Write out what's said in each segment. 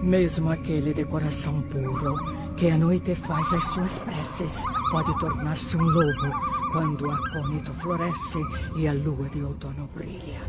Mesmo aquele de coração puro, que à noite faz as suas preces, pode tornar-se um lobo quando o acônito floresce e a lua de outono brilha.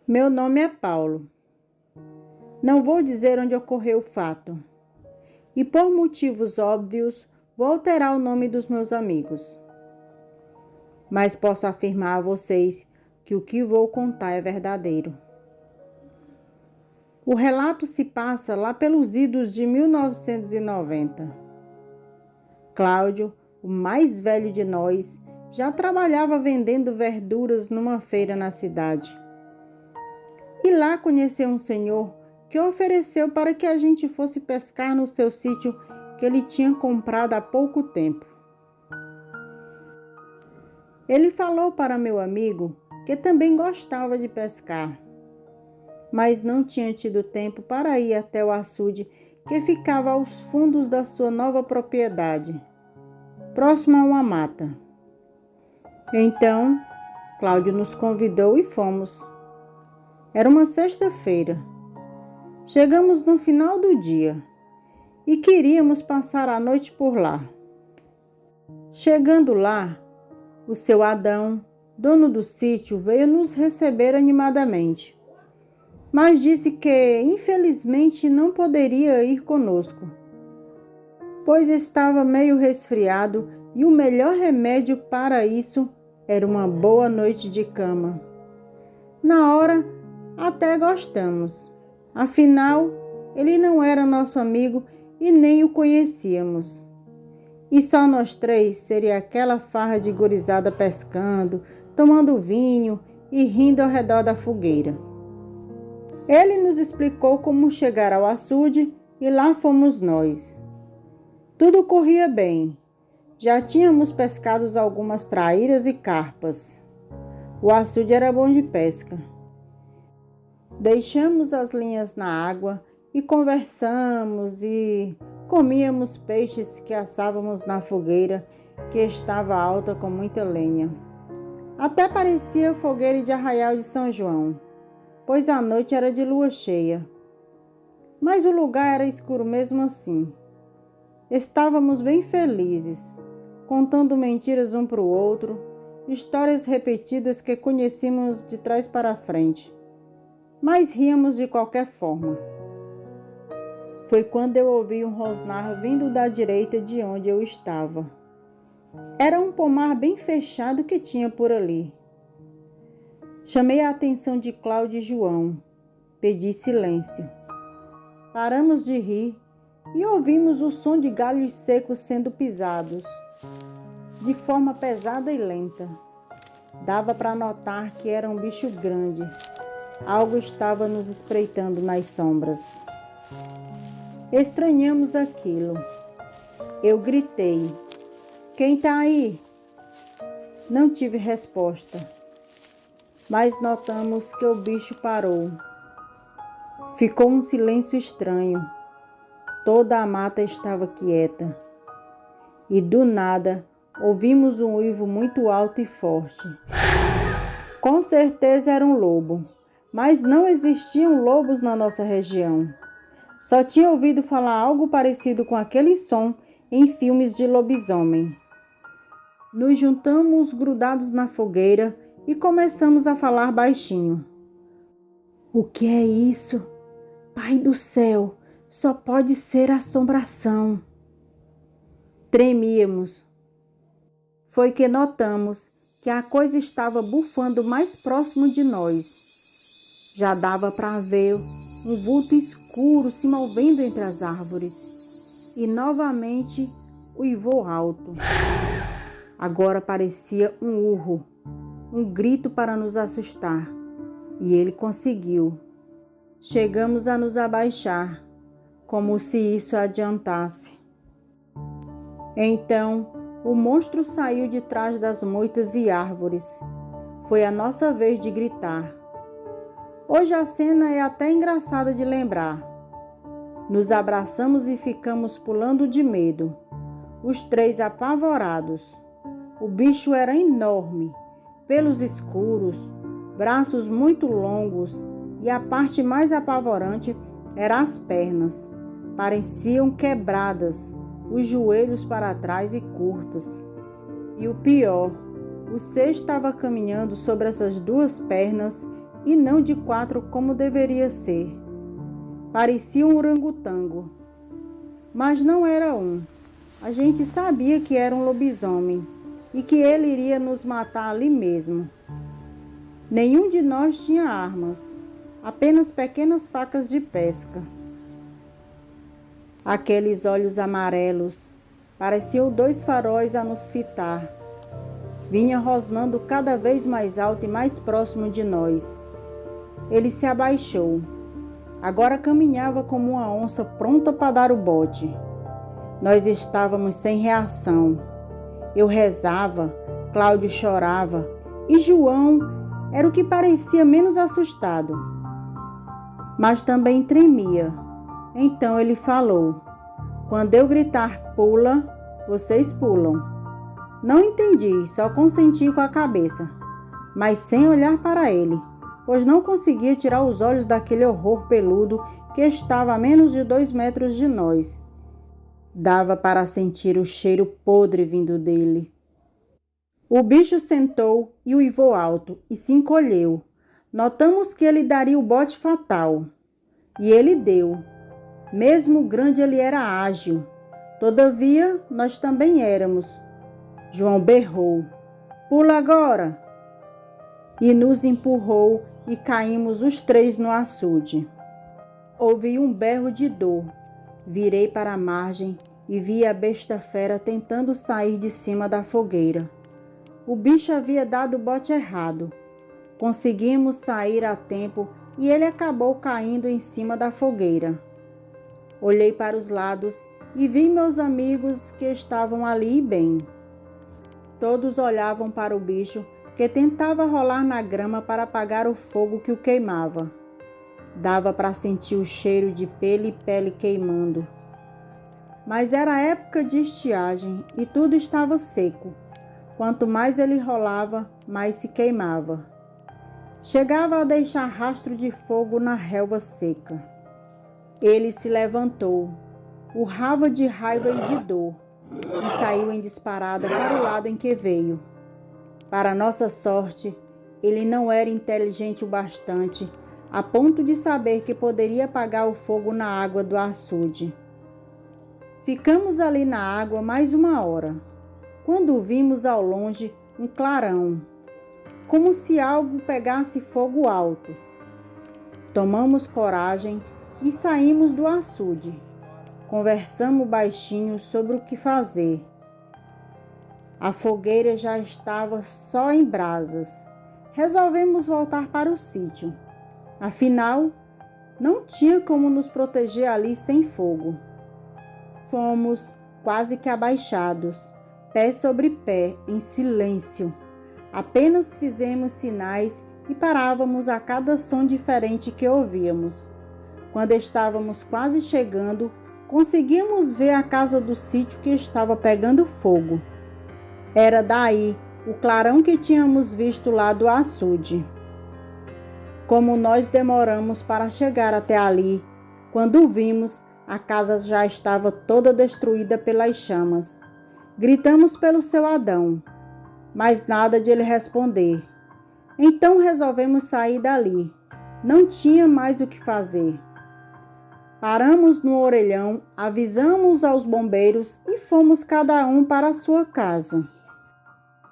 Meu nome é Paulo. Não vou dizer onde ocorreu o fato. E por motivos óbvios, vou alterar o nome dos meus amigos. Mas posso afirmar a vocês que o que vou contar é verdadeiro. O relato se passa lá pelos idos de 1990. Cláudio, o mais velho de nós, já trabalhava vendendo verduras numa feira na cidade. E lá conheceu um senhor que ofereceu para que a gente fosse pescar no seu sítio que ele tinha comprado há pouco tempo. Ele falou para meu amigo que também gostava de pescar, mas não tinha tido tempo para ir até o açude que ficava aos fundos da sua nova propriedade, próximo a uma mata. Então, Cláudio nos convidou e fomos. Era uma sexta-feira. Chegamos no final do dia e queríamos passar a noite por lá. Chegando lá, o seu Adão, dono do sítio, veio nos receber animadamente, mas disse que, infelizmente, não poderia ir conosco, pois estava meio resfriado e o melhor remédio para isso era uma boa noite de cama. Na hora, até gostamos. Afinal, ele não era nosso amigo e nem o conhecíamos. E só nós três seria aquela farra de gurizada pescando, tomando vinho e rindo ao redor da fogueira. Ele nos explicou como chegar ao açude e lá fomos nós. Tudo corria bem. Já tínhamos pescado algumas traíras e carpas. O açude era bom de pesca. Deixamos as linhas na água e conversamos e comíamos peixes que assávamos na fogueira que estava alta com muita lenha. Até parecia fogueira de arraial de São João, pois a noite era de lua cheia. Mas o lugar era escuro mesmo assim. Estávamos bem felizes, contando mentiras um para o outro, histórias repetidas que conhecíamos de trás para frente. Mas ríamos de qualquer forma. Foi quando eu ouvi um rosnar vindo da direita de onde eu estava. Era um pomar bem fechado que tinha por ali. Chamei a atenção de Cláudio e João. Pedi silêncio. Paramos de rir e ouvimos o som de galhos secos sendo pisados, de forma pesada e lenta. Dava para notar que era um bicho grande. Algo estava nos espreitando nas sombras. Estranhamos aquilo. Eu gritei: "Quem está aí?" Não tive resposta, mas notamos que o bicho parou. Ficou um silêncio estranho. Toda a mata estava quieta. E do nada, ouvimos um uivo muito alto e forte. Com certeza era um lobo. Mas não existiam lobos na nossa região. Só tinha ouvido falar algo parecido com aquele som em filmes de lobisomem. Nos juntamos grudados na fogueira e começamos a falar baixinho. "O que é isso? Pai do céu, só pode ser assombração." Tremíamos. Foi que notamos que a coisa estava bufando mais próximo de nós. Já dava para ver um vulto escuro se movendo entre as árvores. E novamente uivou alto. Agora parecia um urro, um grito para nos assustar. E ele conseguiu. Chegamos a nos abaixar, como se isso adiantasse. Então, o monstro saiu de trás das moitas e árvores. Foi a nossa vez de gritar. Hoje a cena é até engraçada de lembrar. Nos abraçamos e ficamos pulando de medo, os três apavorados. O bicho era enorme, pelos escuros, braços muito longos e a parte mais apavorante eram as pernas. Pareciam quebradas, os joelhos para trás e curtas. E o pior, o ser estava caminhando sobre essas duas pernas e não de quatro como deveria ser. Parecia um orangotango, mas não era um. A gente sabia que era um lobisomem e que ele iria nos matar ali mesmo. Nenhum de nós tinha armas, apenas pequenas facas de pesca. Aqueles olhos amarelos pareciam dois faróis a nos fitar. Vinha rosnando cada vez mais alto e mais próximo de nós. Ele se abaixou. Agora caminhava como uma onça pronta para dar o bote. Nós estávamos sem reação. Eu rezava, Cláudio chorava e João era o que parecia menos assustado. Mas também tremia. Então ele falou: "Quando eu gritar pula, vocês pulam." Não entendi, só consenti com a cabeça, mas sem olhar para ele, pois não conseguia tirar os olhos daquele horror peludo que estava a menos de 2 metros de nós. Dava para sentir o cheiro podre vindo dele. O bicho sentou e uivou alto e se encolheu. Notamos que ele daria o bote fatal. E ele deu. Mesmo grande, ele era ágil. Todavia, nós também éramos. João berrou: "Pula agora!" E nos empurrou e caímos os três no açude. Ouvi um berro de dor. Virei para a margem e vi a besta fera tentando sair de cima da fogueira. O bicho havia dado o bote errado. Conseguimos sair a tempo e ele acabou caindo em cima da fogueira. Olhei para os lados e vi meus amigos que estavam ali bem. Todos olhavam para o bicho que tentava rolar na grama para apagar o fogo que o queimava. Dava para sentir o cheiro de pelo e pele queimando. Mas era época de estiagem e tudo estava seco. Quanto mais ele rolava, mais se queimava. Chegava a deixar rastro de fogo na relva seca. Ele se levantou, urrava de raiva e de dor, e saiu em disparada para o lado em que veio. Para nossa sorte, ele não era inteligente o bastante a ponto de saber que poderia apagar o fogo na água do açude. Ficamos ali na água mais 1 hora, quando vimos ao longe um clarão, como se algo pegasse fogo alto. Tomamos coragem e saímos do açude. Conversamos baixinho sobre o que fazer. A fogueira já estava só em brasas. Resolvemos voltar para o sítio. Afinal, não tinha como nos proteger ali sem fogo. Fomos quase que abaixados, pé sobre pé, em silêncio. Apenas fizemos sinais e parávamos a cada som diferente que ouvíamos. Quando estávamos quase chegando, conseguimos ver a casa do sítio que estava pegando fogo. Era daí o clarão que tínhamos visto lá do açude. Como nós demoramos para chegar até ali, quando vimos, a casa já estava toda destruída pelas chamas. Gritamos pelo seu Adão, mas nada de ele responder. Então resolvemos sair dali. Não tinha mais o que fazer. Paramos no orelhão, avisamos aos bombeiros e fomos cada um para a sua casa.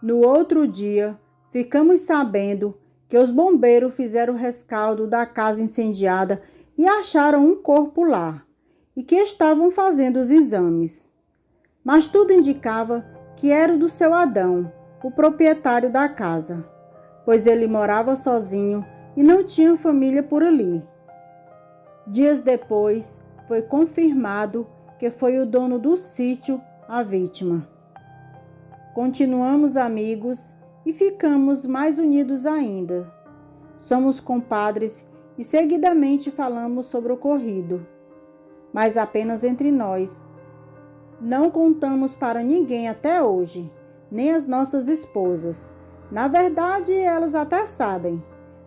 No outro dia, ficamos sabendo que os bombeiros fizeram o rescaldo da casa incendiada e acharam um corpo lá, e que estavam fazendo os exames. Mas tudo indicava que era o do seu Adão, o proprietário da casa, pois ele morava sozinho e não tinha família por ali. Dias depois, foi confirmado que foi o dono do sítio a vítima. Continuamos amigos e ficamos mais unidos ainda. Somos compadres e seguidamente falamos sobre o ocorrido, mas apenas entre nós. Não contamos para ninguém até hoje, nem as nossas esposas. Na verdade, elas até sabem,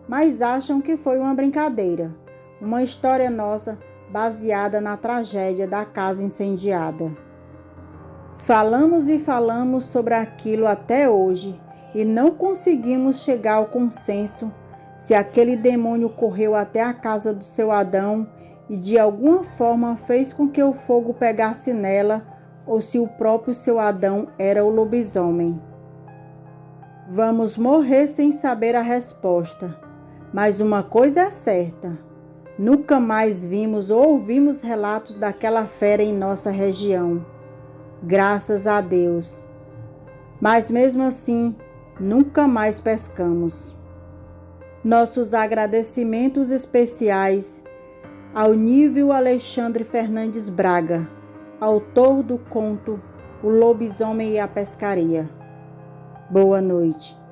mas acham que foi uma brincadeira, uma história nossa baseada na tragédia da casa incendiada. Falamos e falamos sobre aquilo até hoje e não conseguimos chegar ao consenso se aquele demônio correu até a casa do seu Adão e de alguma forma fez com que o fogo pegasse nela ou se o próprio seu Adão era o lobisomem. Vamos morrer sem saber a resposta, mas uma coisa é certa: nunca mais vimos ou ouvimos relatos daquela fera em nossa região. Graças a Deus. Mas mesmo assim, nunca mais pescamos. Nossos agradecimentos especiais ao Nível Alexandre Fernandes Braga, autor do conto O Lobisomem e a Pescaria. Boa noite.